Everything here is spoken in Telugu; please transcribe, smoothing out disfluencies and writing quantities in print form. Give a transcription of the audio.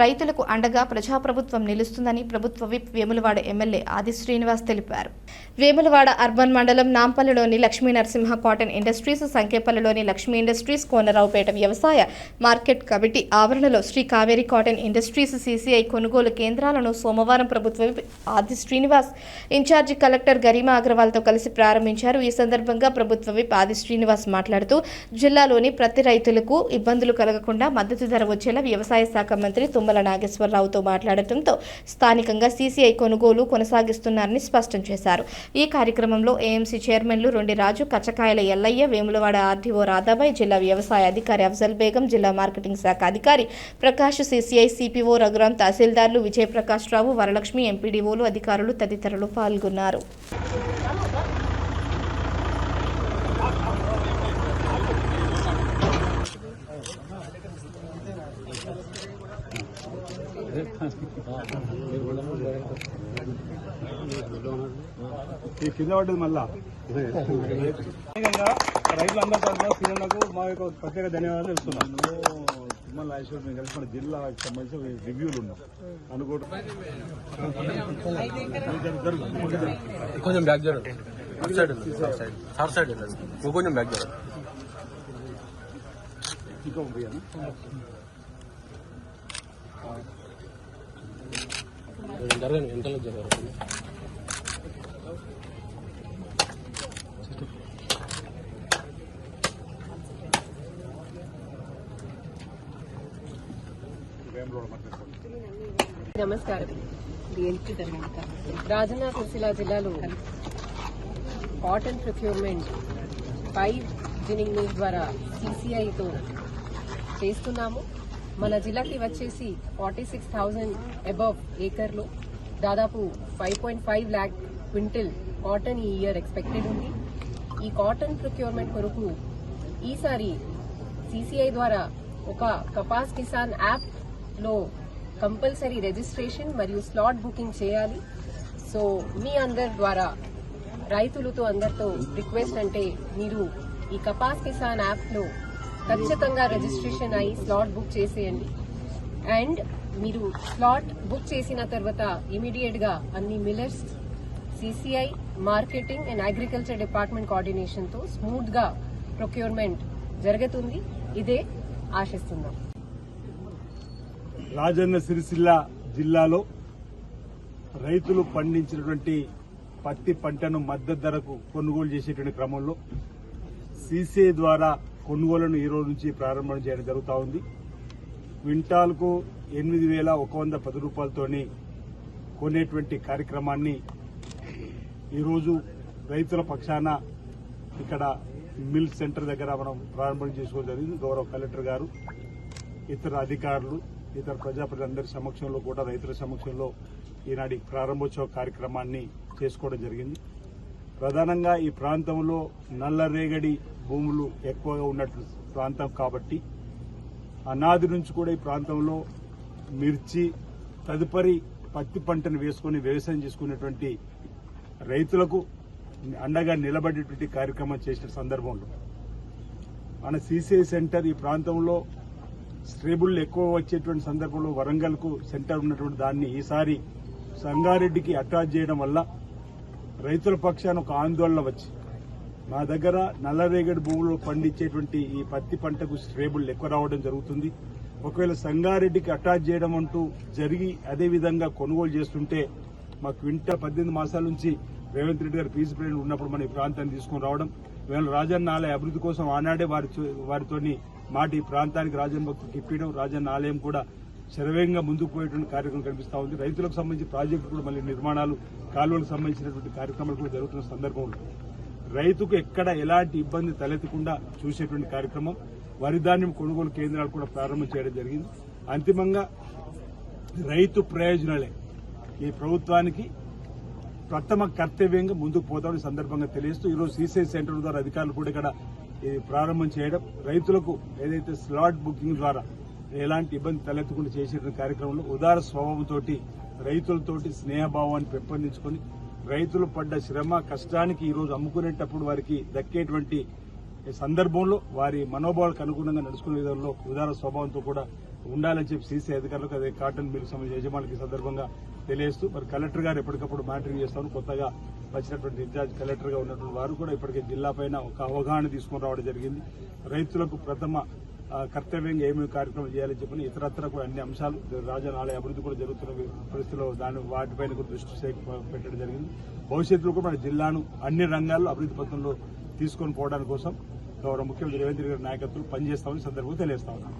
రైతులకు అండగా ప్రజాప్రభుత్వం నిలుస్తుందని ప్రభుత్వ విప్ వేములవాడ ఎమ్మెల్యే ఆది శ్రీనివాస్ తెలిపారు. వేములవాడ అర్బన్ మండలం నాంపల్లిలోని లక్ష్మీ నరసింహ కాటన్ ఇండస్ట్రీస్, సంకేపల్లిలోని లక్ష్మీ ఇండస్ట్రీస్, కోనరావుపేట వ్యవసాయ మార్కెట్ కమిటీ ఆవరణలో Sri Kaveri cotton industries CCI కొనుగోలు కేంద్రాలను సోమవారం ప్రభుత్వ whip Aadi Srinivas in charge collector Garima అగ్రవాల్తో కలిసి ప్రారంభించారు. ఈ సందర్భంగా ప్రభుత్వ విప్ ఆది శ్రీనివాస్ మాట్లాడుతూ జిల్లాలోని ప్రతి రైతులకు ఇబ్బందులు కలగకుండా మద్దతు ధర వచ్చేలా వ్యవసాయ శాఖ మంత్రి తుమ్మల నాగేశ్వరరావుతో మాట్లాడటంతో స్థానికంగా సీసీఐ కొనుగోలు కొనసాగిస్తున్నారని స్పష్టం చేశారు. ఈ కార్యక్రమంలో ఏఎంసీ చైర్మన్లు రొండిరాజు, కచ్చకాయల ఎల్లయ్య, వేములవాడ ఆర్డీఓ రాధాబాయ్, జిల్లా వ్యవసాయ అధికారి అఫ్జల్ బేగం, జిల్లా మార్కెటింగ్ శాఖ అధికారి ప్రకాష్, సీసీఐ సిపిఓ రఘురాం, తహసీల్దార్లు విజయప్రకాష్ రావు, వరలక్ష్మి, ఎంపీడీఓలు, అధికారులు తదితరులు పాల్గొన్నారు. కింద పడ్డది మళ్ళా రైతులందరూ తరఫున సీఎంలకు మా యొక్క ప్రత్యేక ధన్యవాదాలు తెలుస్తున్నాం. తుమ్మల నాగేశ్వరరావు కలిసి మన జిల్లాకు సంబంధించిన రివ్యూలు ఉన్నాం అనుకోవడం. కొంచెం బ్యాక్ జరగండి, కొంచెం బ్యాక్ జరగండి. ఇంకా ఉంది జరగండి, వెంటనే జరగండి. నమస్కారం. రాజన్న సిరిసిల్ల జిల్లాలో కాటన్ ప్రొక్యూర్మెంట్ 5 జిన్నింగ్ మిల్ ద్వారా సీసీఐతో చేస్తున్నాము. మన జిల్లాకి వచ్చేసి 46,000 అబవ్ ఏకర్లో దాదాపు 5.5 lakh క్వింటల్ కాటన్ ఈ ఇయర్ ఎక్స్పెక్టెడ్ ఉంది. ఈ కాటన్ ప్రొక్యూర్మెంట్ కొరకు ఈసారి సీసీఐ ద్వారా ఒక కపాస్ కిసాన్ యాప్లో కంపల్సరీ రిజిస్ట్రేషన్ మరియు స్లాట్ బుకింగ్ చేయాలి. సో మీ అందరి ద్వారా రైతులతో అందరితో రిక్వెస్ట్ అంటే మీరు ఈ కపాస్ కిసాన్ యాప్లో ఖచ్చితంగా రిజిస్ట్రేషన్ అయ్యి స్లాట్ బుక్ చేసేయండి. అండ్ మీరు స్లాట్ బుక్ చేసిన తర్వాత ఇమీడియట్ గా అన్ని millers, CCI, marketing and agriculture department coordination తో స్మూత్ గా ప్రొక్యూర్మెంట్ జరుగుతుంది. ఇదే ఆశిస్తున్నాం. రాజన్న సిరిసిల్ల జిల్లాలో రైతులు పండించినటువంటి పత్తి పంటను మద్దతు ధరకు కొనుగోలు చేసేటువంటి క్రమంలో సీసీఐ ద్వారా కొనుగోలును ఈ రోజు నుంచి ప్రారంభం చేయడం జరుగుతూ ఉంది. క్వింటాల్కు 8,110 రూపాయలతోని కొనేటువంటి కార్యక్రమాన్ని ఈరోజు రైతుల పక్షాన ఇక్కడ మిల్ సెంటర్ దగ్గర మనం ప్రారంభం చేసుకోవడం జరిగింది. గౌరవ కలెక్టర్ గారు, ఇతర అధికారులు, ఇతర ప్రజాప్రతినిధులందరి సమక్షంలో కూడా రైతుల సమక్షంలో ఈనాటి ప్రారంభోత్సవ కార్యక్రమాన్ని చేసుకోవడం జరిగింది. ప్రధానంగా ఈ ప్రాంతంలో నల్లరేగడి భూములు ఎక్కువగా ఉన్నట్టు ప్రాంతం కాబట్టి అనాది నుంచి కూడా ఈ ప్రాంతంలో మిర్చి తదుపరి పత్తి పంటను వేసుకుని వ్యవసాయం చేసుకునేటువంటి రైతులకు అండగా నిలబడేటువంటి కార్యక్రమం చేసిన సందర్భంలో మన సీసీఐ సెంటర్ ఈ ప్రాంతంలో స్ట్రేబుల్ ఎక్కువ వచ్చేటువంటి సందర్భంలో వరంగల్కు సెంటర్ ఉన్నటువంటి దాన్ని ఈసారి సంగారెడ్డికి అటాచ్ చేయడం వల్ల రైతుల పక్షాన ఒక ఆందోళన వచ్చి మా దగ్గర నల్లరేగడి భూములు పండించేటువంటి ఈ పత్తి పంటకు స్ట్రేబుల్ ఎక్కువ రావడం జరుగుతుంది. ఒకవేళ సంగారెడ్డికి అటాచ్ చేయడం అంటూ జరిగి అదేవిధంగా కొనుగోలు చేస్తుంటే మా క్వింటల్ 18 మాసాల నుంచి రేవంత్ రెడ్డి గారు పీసీ ప్రెసిడెంట్ ఉన్నప్పుడు మన ఈ ప్రాంతాన్ని తీసుకుని రావడం, వీళ్ళ రాజన్న ఆలయ అభివృద్ధి కోసం ఆనాడే వారితోని మాట ఈ ప్రాంతానికి రాజన్న భక్తులకు ఇప్పించడం, రాజన్న ఆలయం కూడా శరవేగంగా ముందుకు పోయేటువంటి కార్యక్రమం కనిపిస్తా ఉంది. రైతులకు సంబంధించి ప్రాజెక్టులు కూడా మళ్ళీ నిర్మాణాలు, కాలువలకు సంబంధించినటువంటి కార్యక్రమాలు కూడా జరుగుతున్న సందర్భంలో రైతుకు ఎక్కడ ఎలాంటి ఇబ్బంది తలెత్తకుండా చూసేటువంటి కార్యక్రమం, వరి ధాన్యం కొనుగోలు కేంద్రాలు కూడా ప్రారంభం చేయడం జరిగింది. అంతిమంగా రైతు ప్రయోజనాలే ఈ ప్రభుత్వానికి ప్రథమ కర్తవ్యంగా ముందుకు పోతామని సందర్భంగా తెలియజేస్తూ ఈరోజు సీసీఐ సెంటర్ ద్వారా అధికారులు కూడా ఇక్కడ ప్రారంభం చేయడం, రైతులకు ఏదైతే స్లాట్ బుకింగ్ ద్వారా ఎలాంటి ఇబ్బంది తలెత్తకుండా చేసేటువంటి కార్యక్రమంలో ఉదార స్వభావంతో రైతులతోటి స్నేహభావాన్ని పెంపొందించుకుని రైతులు పడ్డ శ్రమ కష్టానికి ఈరోజు అమ్ముకునేటప్పుడు వారికి దక్కేటువంటి సందర్భంలో వారి మనోభావాలకు అనుగుణంగా నడుచుకునే విధంలో ఉదార స్వభావంతో కూడా ఉండాలని చెప్పి సీసీ అధికారులకు అదే కాటన్ మిల్ సంబంధించిన యజమానులకు ఈ సందర్భంగా తెలియజేస్తూ మరి కలెక్టర్ గారు ఎప్పటికప్పుడు మానిటరింగ్ చేస్తాను. కొత్తగా వచ్చినటువంటి ఇన్ఛార్జ్ కలెక్టర్ గా ఉన్నటువంటి వారు కూడా ఇప్పటికే జిల్లా పైన ఒక అవగాహన తీసుకుని రావడం జరిగింది. రైతులకు ప్రథమ కర్తవ్యంగా ఏమేమి కార్యక్రమం చేయాలని చెప్పని ఇతరత్ర కూడా అన్ని అంశాలు రాజనాలయ అభివృద్ధి కూడా జరుగుతున్న పరిస్థితిలో వాటిపైన కూడా దృష్టి పెట్టడం జరిగింది. భవిష్యత్తులో కూడా మన జిల్లాను అన్ని రంగాల్లో అభివృద్ధి పథంలో తీసుకొని పోవడానికి కోసం గౌరవ ముఖ్యమంత్రి రేవంత్ రెడ్డి గారి నాయకత్వం పనిచేస్తామని సందర్భంగా తెలియజేస్తా ఉన్నాను.